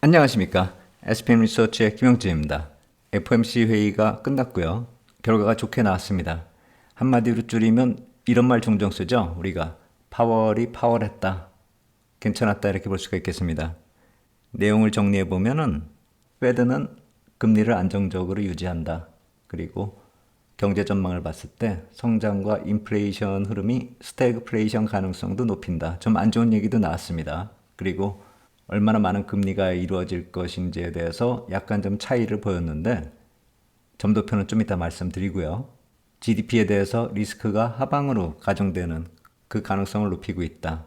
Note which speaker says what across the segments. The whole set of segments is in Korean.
Speaker 1: 안녕하십니까. SPM 리서치의 김영진입니다. FOMC 회의가 끝났고요. 결과가 좋게 나왔습니다. 한마디로 줄이면 이런 말 종종 쓰죠. 우리가 파월이 파월했다. 괜찮았다 이렇게 볼 수가 있겠습니다. 내용을 정리해 보면은 페드는 금리를 안정적으로 유지한다. 그리고 경제 전망을 봤을 때 성장과 인플레이션 흐름이 스태그플레이션 가능성도 높인다. 좀 안 좋은 얘기도 나왔습니다. 그리고 얼마나 많은 금리가 이루어질 것인지에 대해서 약간 좀 차이를 보였는데 점도표는 좀 이따 말씀드리고요. GDP에 대해서 리스크가 하방으로 가정되는 그 가능성을 높이고 있다.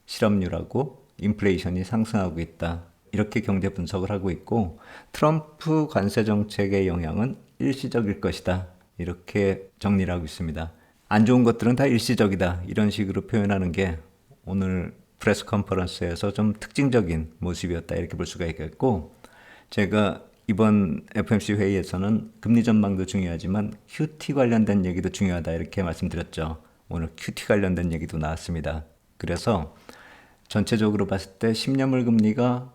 Speaker 1: 실업률하고 인플레이션이 상승하고 있다. 이렇게 경제 분석을 하고 있고 트럼프 관세 정책의 영향은 일시적일 것이다. 이렇게 정리를 하고 있습니다. 안 좋은 것들은 다 일시적이다. 이런 식으로 표현하는 게 오늘 프레스 컨퍼런스에서 좀 특징적인 모습이었다. 이렇게 볼 수가 있겠고 제가 이번 FOMC 회의에서는 금리 전망도 중요하지만 QT 관련된 얘기도 중요하다. 이렇게 말씀드렸죠. 오늘 QT 관련된 얘기도 나왔습니다. 그래서 전체적으로 봤을 때 10년물 금리가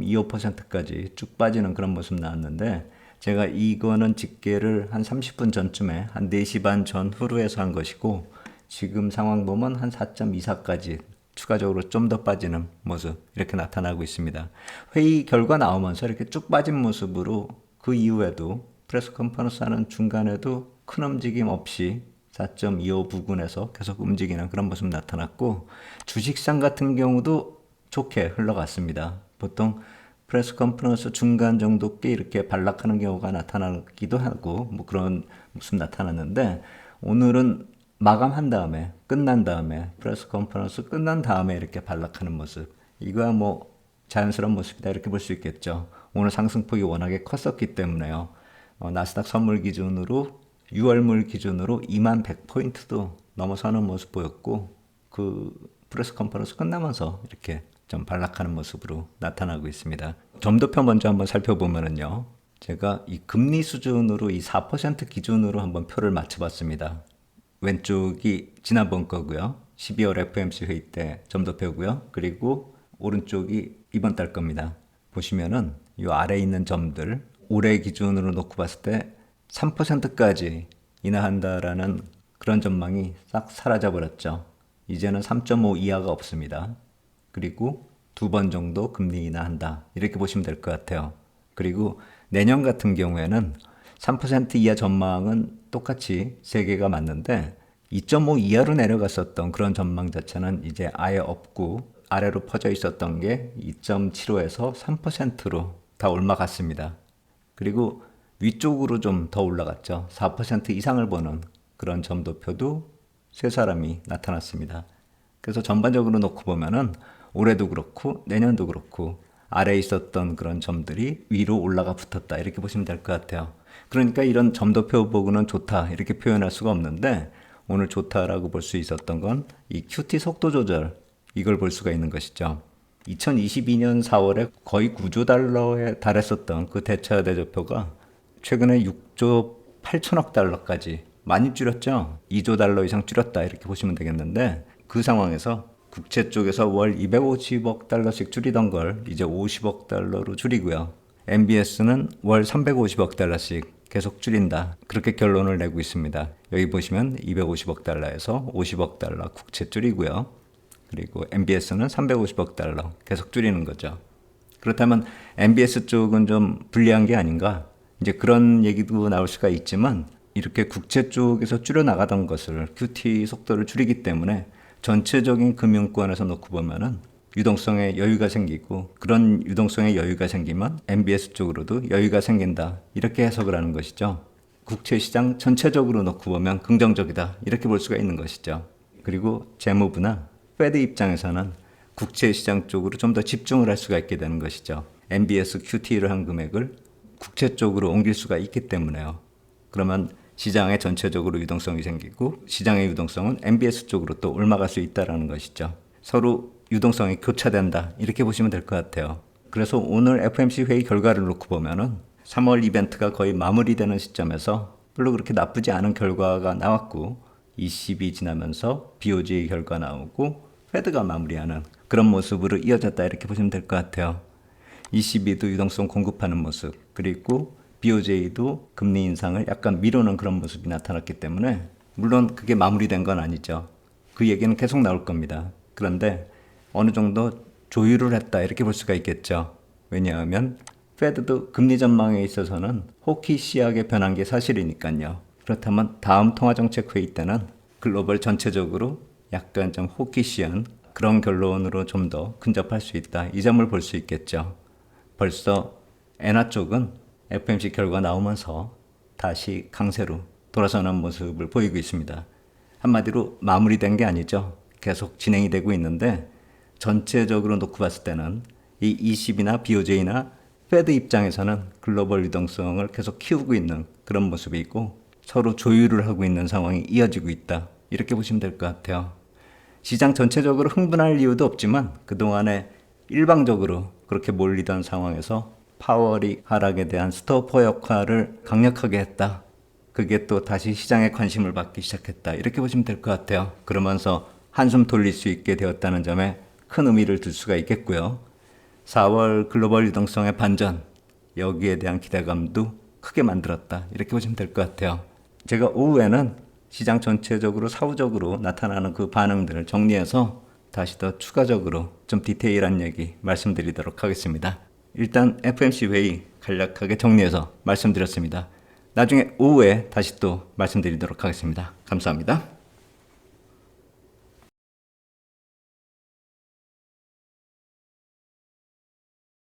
Speaker 1: 4.25%까지 쭉 빠지는 그런 모습 나왔는데 제가 이거는 집계를 한 30분 전쯤에 한 4시 반 전후로 해서 한 것이고 지금 상황 보면 한 4.24까지 추가적으로 좀 더 빠지는 모습 이렇게 나타나고 있습니다. 회의 결과 나오면서 이렇게 쭉 빠진 모습으로 그 이후에도 프레스 컨퍼런스 하는 중간에도 큰 움직임 없이 4.25 부근에서 계속 움직이는 그런 모습 나타났고 주식시장 같은 경우도 좋게 흘러갔습니다. 보통 프레스 컨퍼런스 중간 정도 꽤 이렇게 반락하는 경우가 나타나기도 하고 뭐 그런 모습 나타났는데 오늘은 마감한 다음에 끝난 다음에 프레스 컨퍼런스 끝난 다음에 이렇게 반락하는 모습 이거야 뭐 자연스러운 모습이다 이렇게 볼 수 있겠죠. 오늘 상승폭이 워낙에 컸었기 때문에요. 나스닥 선물 기준으로 6월물 기준으로 2만 100포인트도 넘어서는 모습 보였고 그 프레스 컨퍼런스 끝나면서 이렇게 좀 반락하는 모습으로 나타나고 있습니다. 점도표 먼저 한번 살펴보면은요. 제가 이 금리 수준으로 이 4% 기준으로 한번 표를 맞춰봤습니다. 왼쪽이 지난번 거고요. 12월 FOMC 회의 때 점도표고요. 그리고 오른쪽이 이번 달 겁니다. 보시면은 이 아래에 있는 점들 올해 기준으로 놓고 봤을 때 3%까지 인하한다라는 그런 전망이 싹 사라져 버렸죠. 이제는 3.5 이하가 없습니다. 그리고 2번 정도 금리 인하한다. 이렇게 보시면 될 것 같아요. 그리고 내년 같은 경우에는 3% 이하 전망은 똑같이 3개가 맞는데 2.5 이하로 내려갔었던 그런 전망 자체는 이제 아예 없고 아래로 퍼져 있었던 게 2.75에서 3%로 다 올라갔습니다. 그리고 위쪽으로 좀 더 올라갔죠. 4% 이상을 보는 그런 점도표도 세 사람이 나타났습니다. 그래서 전반적으로 놓고 보면은 올해도 그렇고 내년도 그렇고 아래에 있었던 그런 점들이 위로 올라가 붙었다 이렇게 보시면 될 것 같아요. 그러니까 이런 점도표 보고는 좋다 이렇게 표현할 수가 없는데 오늘 좋다라고 볼 수 있었던 건 이 QT 속도 조절 이걸 볼 수가 있는 것이죠. 2022년 4월에 거의 9조 달러에 달했었던 그 대차 대조표가 최근에 6조 8천억 달러까지 많이 줄였죠. 2조 달러 이상 줄였다 이렇게 보시면 되겠는데 그 상황에서 국채 쪽에서 월 250억 달러씩 줄이던 걸 이제 50억 달러로 줄이고요. MBS는 월 350억 달러씩 계속 줄인다. 그렇게 결론을 내고 있습니다. 여기 보시면 250억 달러에서 50억 달러 국채 줄이고요. 그리고 MBS는 350억 달러 계속 줄이는 거죠. 그렇다면 MBS 쪽은 좀 불리한 게 아닌가? 이제 그런 얘기도 나올 수가 있지만 이렇게 국채 쪽에서 줄여나가던 것을 QT 속도를 줄이기 때문에 전체적인 금융권에서 놓고 보면은 유동성에 여유가 생기고 그런 유동성에 여유가 생기면 MBS 쪽으로도 여유가 생긴다. 이렇게 해석을 하는 것이죠. 국채 시장 전체적으로 놓고 보면 긍정적이다. 이렇게 볼 수가 있는 것이죠. 그리고 재무부나 페드 입장에서는 국채 시장 쪽으로 좀 더 집중을 할 수가 있게 되는 것이죠. MBS QT를 한 금액을 국채 쪽으로 옮길 수가 있기 때문에요. 그러면 시장에 전체적으로 유동성이 생기고 시장의 유동성은 MBS 쪽으로 또 올라갈 수 있다는 것이죠. 서로 유동성이 교차된다 이렇게 보시면 될 것 같아요. 그래서 오늘 FOMC 회의 결과를 놓고 보면은 3월 이벤트가 거의 마무리되는 시점에서 별로 그렇게 나쁘지 않은 결과가 나왔고 20이 지나면서 BOJ 결과 나오고 페드가 마무리하는 그런 모습으로 이어졌다 이렇게 보시면 될 것 같아요. ECB도 유동성 공급하는 모습, 그리고 BOJ도 금리 인상을 약간 미루는 그런 모습이 나타났기 때문에 물론 그게 마무리된 건 아니죠. 그 얘기는 계속 나올 겁니다. 그런데 어느 정도 조율을 했다 이렇게 볼 수가 있겠죠. 왜냐하면 페드도 금리 전망에 있어서는 호키시하게 변한 게 사실이니까요. 그렇다면 다음 통화정책 회의 때는 글로벌 전체적으로 약간 좀 호키시한 그런 결론으로 좀 더 근접할 수 있다. 이 점을 볼 수 있겠죠. 벌써 엔화 쪽은 FOMC 결과 나오면서 다시 강세로 돌아서는 모습을 보이고 있습니다. 한마디로 마무리된 게 아니죠. 계속 진행이 되고 있는데 전체적으로 놓고 봤을 때는 이 ECB나 BOJ나 페드 입장에서는 글로벌 유동성을 계속 키우고 있는 그런 모습이 있고 서로 조율을 하고 있는 상황이 이어지고 있다. 이렇게 보시면 될 것 같아요. 시장 전체적으로 흥분할 이유도 없지만 그동안에 일방적으로 그렇게 몰리던 상황에서 파월이 하락에 대한 스토퍼 역할을 강력하게 했다. 그게 또 다시 시장의 관심을 받기 시작했다. 이렇게 보시면 될 것 같아요. 그러면서 한숨 돌릴 수 있게 되었다는 점에 큰 의미를 둘 수가 있겠고요. 4월 글로벌 유동성의 반전, 여기에 대한 기대감도 크게 만들었다. 이렇게 보시면 될 것 같아요. 제가 오후에는 시장 전체적으로 사후적으로 나타나는 그 반응들을 정리해서 다시 더 추가적으로 좀 디테일한 얘기 말씀드리도록 하겠습니다. 일단 FOMC 회의 간략하게 정리해서 말씀드렸습니다. 나중에 오후에 다시 또 말씀드리도록 하겠습니다. 감사합니다.